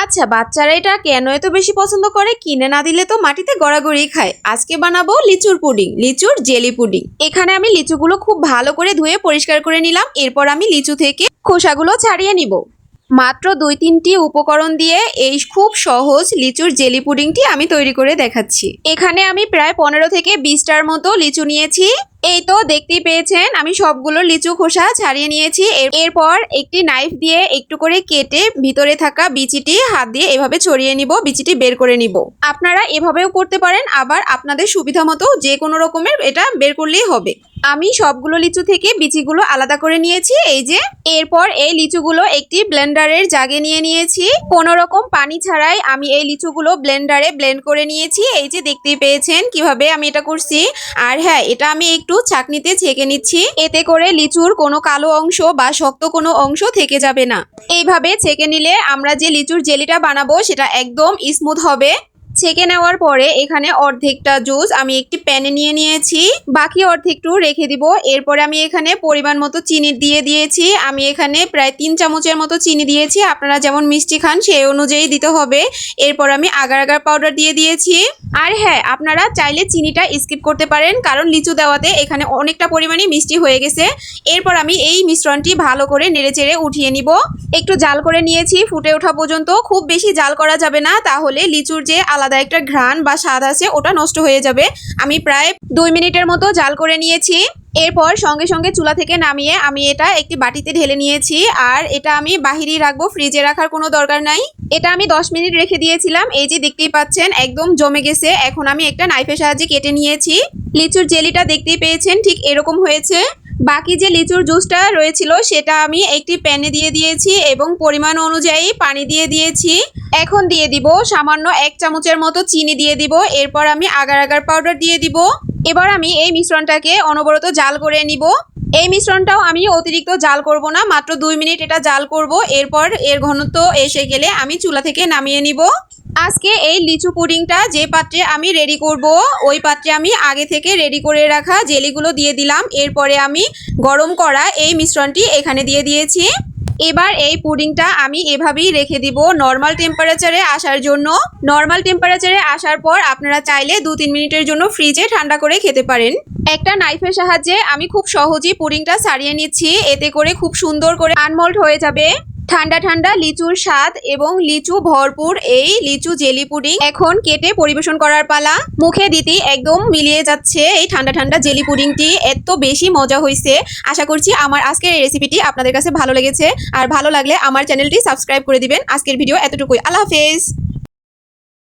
আচ্ছা, বাচ্চারা এটা কেন এত বেশি পছন্দ করে? কিনে না দিলে তো মাটিতে গড়াগড়ি খায়। আজকে বানাবো লিচুর পুডিং, লিচুর জেলি পুডিং। এখানে আমি লিচুগুলো খুব ভালো করে ধুয়ে পরিষ্কার করে নিলাম। এরপর আমি লিচু থেকে খোসাগুলো ছাড়িয়ে নিব। মাত্র 2-3টি উপকরণ দিয়ে এই খুব সহজ লিচুর জেলি পুডিংটি আমি তৈরি করে দেখাচ্ছি। এখানে আমি প্রায় 15 থেকে 20টার মতো লিচু নিয়েছি। এই তো দেখতেই পেয়েছেন আমি সবগুলো লিচু খোসা ছাড়িয়ে নিয়েছি। এরপর একটি নাইফ দিয়ে একটু করে কেটে ভিতরে থাকা বিচিটি হাত দিয়ে এভাবে ছড়িয়ে নিব, বিচিটি বের করে নিব। আপনারা এভাবেও করতে পারেন, আবার আপনাদের সুবিধা মতো যে কোনো রকমের এটা বের করলেই হবে। আমি সবগুলো লিচু থেকে বিচিগুলো আলাদা করে নিয়েছি। এই যে এরপর এই লিচুগুলো একটি ব্লেন্ডারের জাগে নিয়ে নিয়েছি। কোনো রকম পানি ছাড়াই আমি এই লিচুগুলো ব্লেন্ডারে ব্লেন্ড করে নিয়েছি। এই যে দেখতেই পেয়েছেন কিভাবে আমি এটা করছি। আর হ্যাঁ, এটা আমি একটু ছাঁকনিতে ছেঁকে নিচ্ছি, এতে করে লিচুর কোনো কালো অংশ বা শক্ত কোনো অংশ থেকে যাবে না। এইভাবে ছেঁকে নিলে আমরা যে লিচুর জেলিটা বানাবো সেটা একদম স্মুথ হবে। ছেঁকে নেওয়ার পরে এখানে অর্ধেকটা জুস আমি একটি প্যানে নিয়ে নিয়েছি, বাকি অর্ধেকটু রেখে দিব। এরপরে আমি এখানে পরিমাণ মতো চিনি দিয়ে দিয়েছি। আমি এখানে প্রায় 3 চামচের মতো চিনি দিয়েছি। আপনারা যেমন মিষ্টি খান সেই অনুযায়ী দিতে হবে। এরপর আমি আগার আগার পাউডার দিয়ে দিয়েছি। আর হ্যাঁ, আপনারা চাইলে চিনিটা স্কিপ করতে পারেন, কারণ লিচু দেওয়াতে এখানে অনেকটা পরিমাণে মিষ্টি হয়ে গেছে। এরপর আমি এই মিশ্রণটি ভালো করে নেড়েচেড়ে উঠিয়ে নিব। একটু জাল করে নিয়েছি ফুটে ওঠা পর্যন্ত। খুব বেশি জাল করা যাবে না, তাহলে লিচুর যে আলাদা একটা ঘ্রাণ বা স্বাদ আছে ওটা নষ্ট হয়ে যাবে। আমি প্রায় 2 মিনিটের মতো জাল করে নিয়েছি। এরপর সঙ্গে সঙ্গে চুলা থেকে নামিয়ে আমি এটা একটি বাটিতে ঢেলে নিয়েছি। আর এটা আমি বাহিরেই রাখবো, ফ্রিজে রাখার কোনো দরকার নাই। এটা আমি 10 মিনিট রেখে দিয়েছিলাম। এই যে দেখতেই পাচ্ছেন একদম জমে গেছে। এখন আমি একটা নাইফের সাহায্যে কেটে নিয়েছি। লিচুর জেলিটা দেখতেই পেয়েছেন ঠিক এরকম হয়েছে। বাকি যে লিচুর জুসটা রয়েছিল সেটা আমি একটি প্যানে দিয়ে দিয়েছি এবং পরিমাণ অনুযায়ী পানি দিয়ে দিয়েছি। এখন দিয়ে দিব সামান্য 1 চামচের মতো চিনি দিয়ে দিব। এরপর আমি আগার আগার পাউডার দিয়ে দিব। এবার আমি এই মিশ্রণটাকে অনবরত জাল করে নিব। এই মিশ্রণটাও আমি অতিরিক্ত জাল করব না, মাত্র 2 মিনিট এটা জাল করব। এরপর এর ঘনত্ব এসে গেলে আমি চুলা থেকে নামিয়ে নিব। আজকে এই লিচু পুডিংটা যে পাত্রে আমি রেডি করব, ওই পাত্রে আমি আগে থেকে রেডি করে রাখা জেলিগুলো দিয়ে দিলাম। এরপরে আমি গরম করা এই মিশ্রণটি এখানে দিয়ে দিয়েছি। এবার এই পুডিংটা আমি এভাবেই রেখে দিব নর্মাল টেম্পারেচারে আসার জন্য। নর্মাল টেম্পারেচারে আসার পর আপনারা চাইলে 2-3 মিনিটের জন্য ফ্রিজে ঠান্ডা করে খেতে পারেন। একটা নাইফের সাহায্যে আমি খুব সহজেই পুডিংটা ছাড়িয়ে নিচ্ছি, এতে করে খুব সুন্দর করে আনমোল্ড হয়ে যাবে। ঠান্ডা ঠান্ডা লিচুর স্বাদ এবং লিচু ভরপুর এই লিচু জেলি পুডিং এখন কেটে পরিবেশন করার পালা। মুখে দিতেই একদম মিলিয়ে যাচ্ছে এই ঠান্ডা ঠান্ডা জেলি পুডিংটি। এত বেশি মজা হয়েছে। আশা করছি আমার আজকের এই রেসিপিটি আপনাদের কাছে ভালো লেগেছে। আর ভালো লাগলে আমার চ্যানেলটি সাবস্ক্রাইব করে দিবেন। আজকের ভিডিও এতটুকুই। আল্লাহ হাফেজ।